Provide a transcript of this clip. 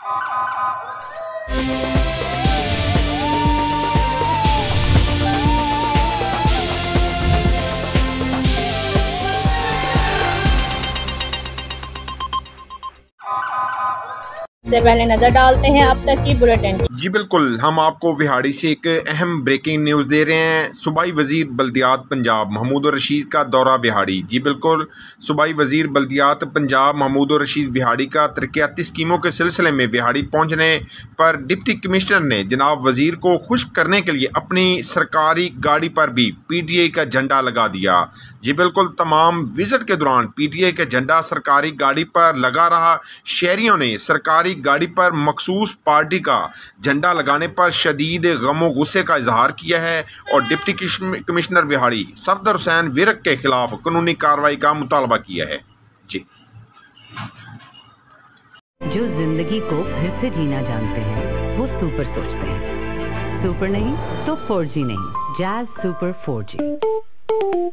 से पहले नजर डालते हैं अब तक की बुलेटिन। जी बिल्कुल, हम आपको विहाड़ी से एक अहम ब्रेकिंग न्यूज़ दे रहे हैं। सूबाई वजीर बल्दियात पंजाब महमूद रशीद का दौरा विहाड़ी। जी बिल्कुल, सूबाई वजीर बल्दियात पंजाब महमूद रशीद विहाड़ी का तरक्याती स्कीमों के सिलसिले में विहाड़ी पहुंचने पर डिप्टी कमिश्नर ने जनाब वजीर को खुश करने के लिए अपनी सरकारी गाड़ी पर भी PTI का झंडा लगा दिया। जी बिल्कुल, तमाम विजिट के दौरान PTI का झंडा सरकारी गाड़ी पर लगा रहा। शहरियों ने सरकारी गाड़ी पर मखसूस पार्टी का झंडा लगाने पर शदीद गम और गुस्से का इजहार किया है और डिप्टी कमिश्नर विहाड़ी सफदर हुसैन विरक के खिलाफ कानूनी कार्रवाई का मुतालबा किया है। जी, जो जिंदगी को फिर से जीना जानते हैं वो सुपर सोचते हैं। सुपर नहीं तो 4G नहीं, जैज़ सुपर 4G।